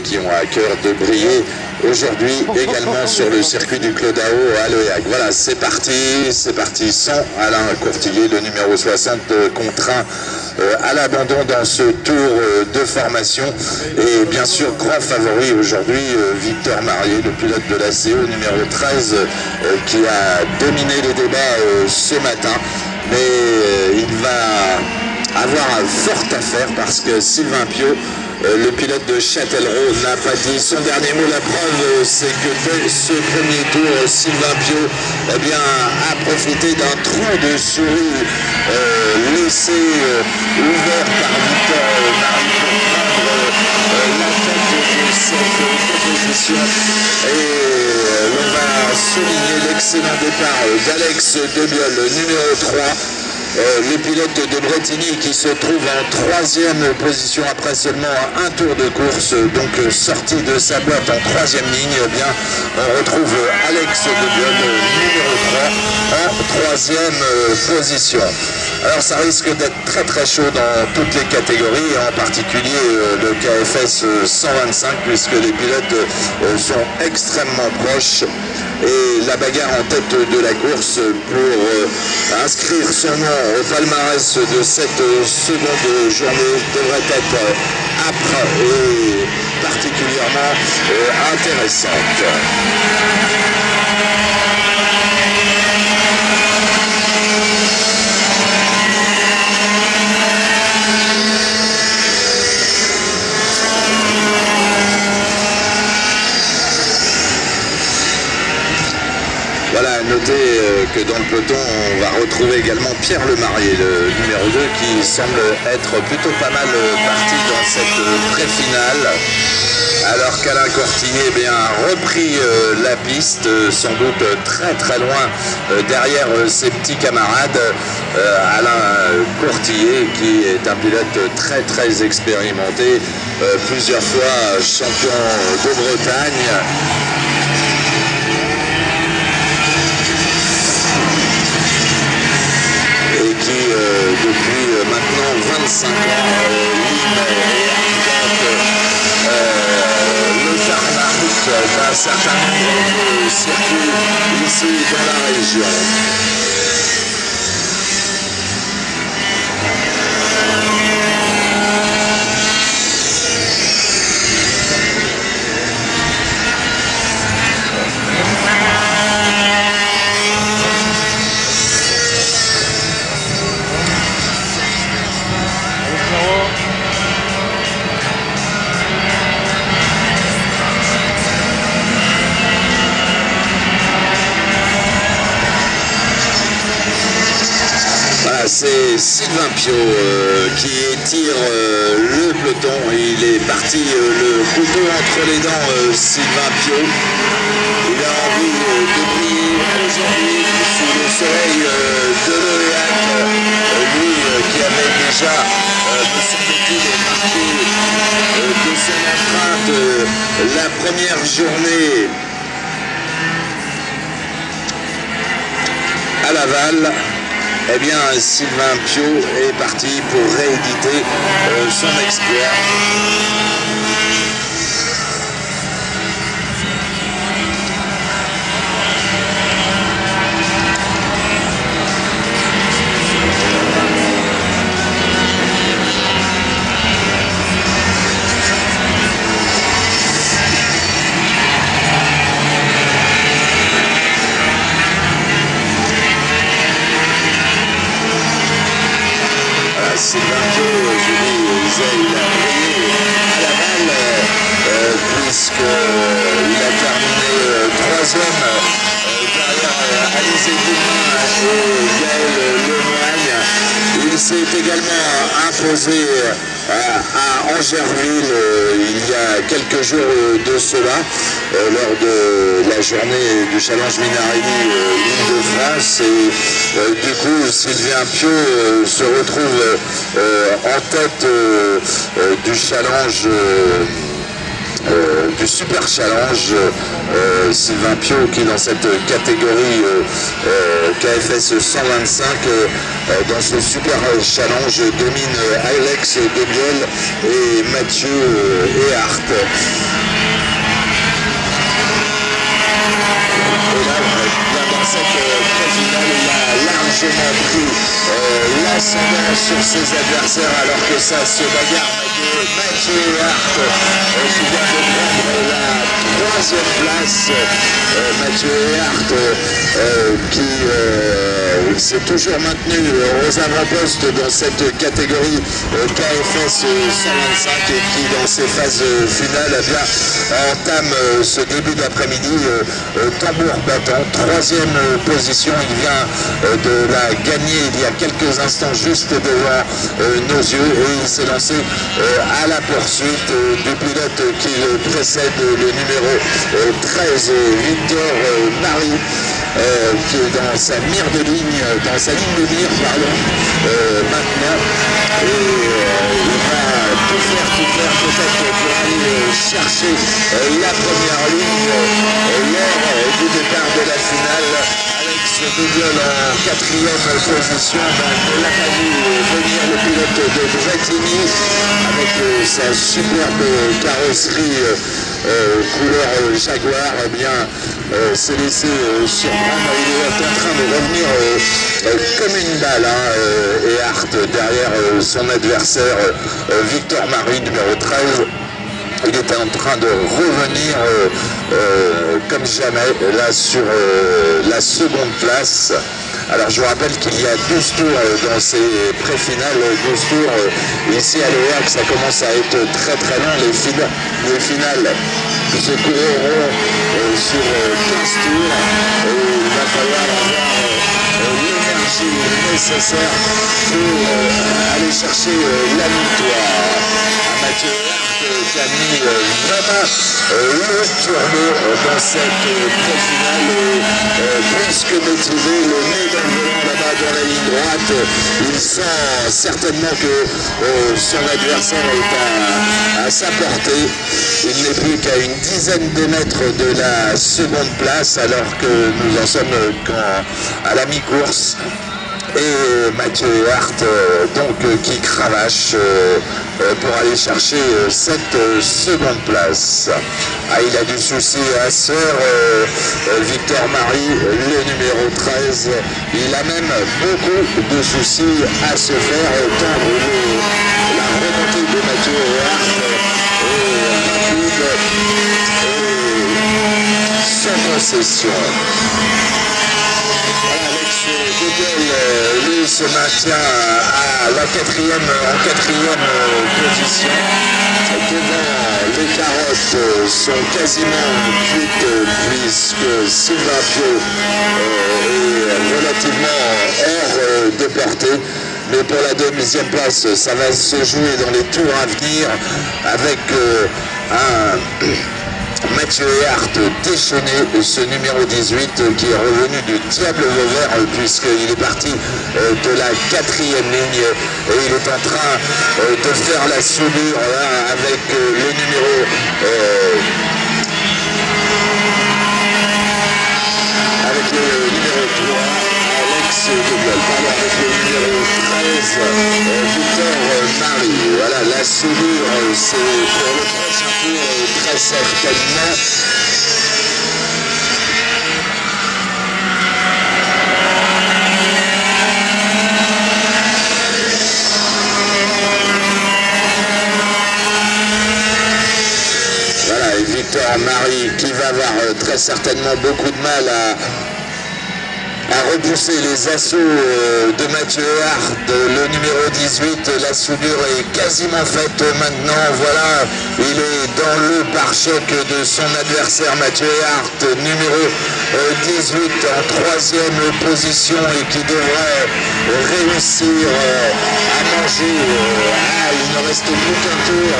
qui ont à cœur de briller aujourd'hui également sur le circuit du Clodao à Loyac. Voilà, c'est parti sans Alain Courtillier, le numéro 60 contraint à l'abandon dans ce tour de formation. Et bien sûr, grand favori aujourd'hui, Victor Marier, le pilote de la CO, numéro 13, qui a dominé les débats ce matin. Mais il va avoir fort à faire parce que Sylvain Piot, le pilote de Châtellerault, n'a pas dit son dernier mot. La preuve, c'est que dès ce premier tour, Sylvain Piot a profité d'un trou de souris laissé ouvert par Victor Marier pour prendre la tête de cette compétition. Et l'on va souligner l'excellent départ d'Alex Debiol, le numéro 3. Le pilote de Bretigny qui se trouve en 3e position après seulement un tour de course, donc sorti de sa boîte en 3e ligne. Eh bien, on retrouve Alex Debiol, numéro 3, en 3e position. Alors ça risque d'être très chaud dans toutes les catégories, et en particulier le KFS 125, puisque les pilotes sont extrêmement proches. Et la bagarre en tête de la course pour inscrire son nom au palmarès de cette seconde journée devrait être âpre et particulièrement intéressante. Voilà, notez que dans le peloton, on va retrouver également Pierre Lemarié, le numéro 2, qui semble être plutôt pas mal parti dans cette pré-finale. Alors qu'Alain Courtillier a repris la piste, sans doute très loin derrière ses petits camarades. Alain Courtillier, qui est un pilote très expérimenté, plusieurs fois champion de Bretagne. Depuis maintenant 25 ans, le tarmac d'un certain nombre de circuits ici dans la région. C'est Sylvain Piot qui étire le peloton. Il est parti le couteau entre les dents, Sylvain Piot. Il a envie de briller aujourd'hui sous le soleil de Loyac. Lui qui avait déjà, me semble-t-il, marqué de son empreinte la première journée à Laval. Eh bien, Sylvain Piot est parti pour rééditer son exploit. Sylvain Piot, il a brillé à Laval, puisqu'il a terminé 3e derrière Alizé Guillemin et Gaël Lemoigne. Il s'est également imposé à Angerville il y a quelques jours de cela, lors de la journée du Challenge Minarelli Île-de-France. Et du coup, Sylvain Piot se retrouve en tête du challenge, du Super Challenge. Sylvain Piot qui dans cette catégorie KFS 125 dans ce Super Challenge domine Alex Debiol et Mathieu Ehart. largement pris l'ascendant sur ses adversaires alors que ça se bagarre. Mathieu Hart qui vient de prendre la 3e place. Mathieu Hart qui s'est toujours maintenu aux avant-postes dans cette catégorie KFS 125 et qui dans ses phases finales eh bien, entame ce début d'après-midi tambour battant, 3e position. Il vient de la gagner il y a quelques instants juste devant nos yeux et il s'est lancé à la poursuite du pilote qui précède le numéro 13, Victor Marie, qui est dans sa mire de ligne, dans sa ligne de mire, pardon, maintenant. Et il va tout faire peut-être pour aller chercher la première ligne lors du départ de la finale. Ce double en 4e position, on l'a pas vu venir le pilote de Bretigny avec sa superbe carrosserie couleur Jaguar, eh bien s'est laissé surprendre. Il est en train de revenir comme une balle et Hart derrière son adversaire Victor Marie, numéro 13. Il était en train de revenir comme jamais là sur la 2e place. Alors je vous rappelle qu'il y a 12 tours dans ces pré-finales, 12 tours ici à l'EAC, ça commence à être très long. Les finales se courront sur 15 tours et il va falloir avoir l'énergie nécessaire pour aller chercher la victoire. Mathieu qui a mis vraiment le turbo dans cette pré-finale plus que motivé, le nez dans le volant là-bas dans la ligne droite. Il sent certainement que son adversaire est à sa portée. Il n'est plus qu'à une dizaine de mètres de la 2e place alors que nous en sommes à la mi-course. Et Mathieu Hart donc qui cravache pour aller chercher cette 2e place. Ah, il a du souci à sœur Victor Marie, le numéro 13. Il a même beaucoup de soucis à se faire tendre la remontée de Mathieu Hart est rapide et sans concession. Lui se maintient à la en 4e position. Devant les carottes sont quasiment cuites puisque Sylvain Piot est relativement hors de portée. Mais pour la 2e place, ça va se jouer dans les tours à venir avec un Mathieu Hart déchaîné, ce numéro 18 qui est revenu du diable Vauvert puisqu'il est parti de la 4e ligne et il est en train de faire la soudure là, avec le numéro 3, Alex Debiol, avec le numéro 13, Victor Marie. Voilà, la soudure, c'est pour le prochain tour très certainement. Voilà, et Victor Marie qui va avoir très certainement beaucoup de mal à repousser les assauts de Mathieu Hart, le numéro 18. La soudure est quasiment faite maintenant. Voilà, il est dans le pare-choc de son adversaire Mathieu Hart, numéro 18 en 3e position et qui devrait réussir à manger. Il ne reste plus qu'un tour.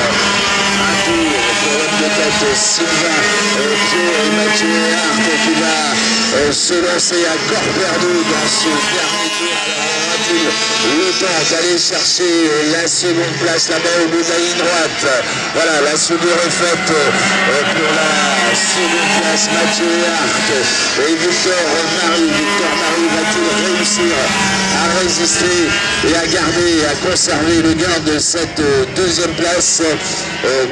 Un tour pour l'homme de tête Sylvain Piot et Mathieu Hart qui va se lancer à corps perdu dans ce dernier tour. Alors aura-t-il le temps d'aller chercher la 2e place là-bas au bout de la ligne droite? Voilà, la soudure est faite pour la seconde place, Mathieu Hart et Victor Marie. Victor Marie va-t-il réussir à résister et à garder, à conserver le gain de cette deuxième place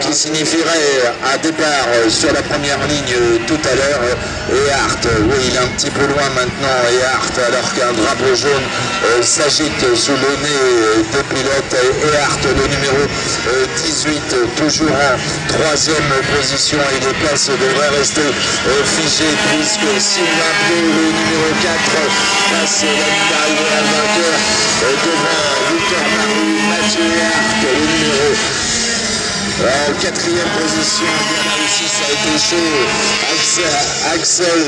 qui signifierait un départ sur la première ligne tout à l'heure. Et Hart, oui, il est un petit peu loin maintenant. Et Hart, alors qu'un drapeau jaune s'agite sous le nez des pilotes. Et Hart, le numéro 18, toujours en troisième position. Et les places devraient rester figées puisque Sylvain Piot, le numéro 4, passe la ligne d'arrivée à vainqueur devant Victor Marie. Mathieu Hart, le numéro en quatrième position, bien réussi, ça a été chaud. Axel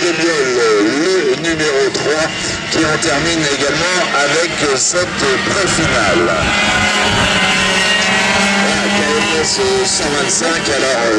Debiol, le numéro 3, qui en termine également avec cette pré-finale. Voilà, KMS 125, alors...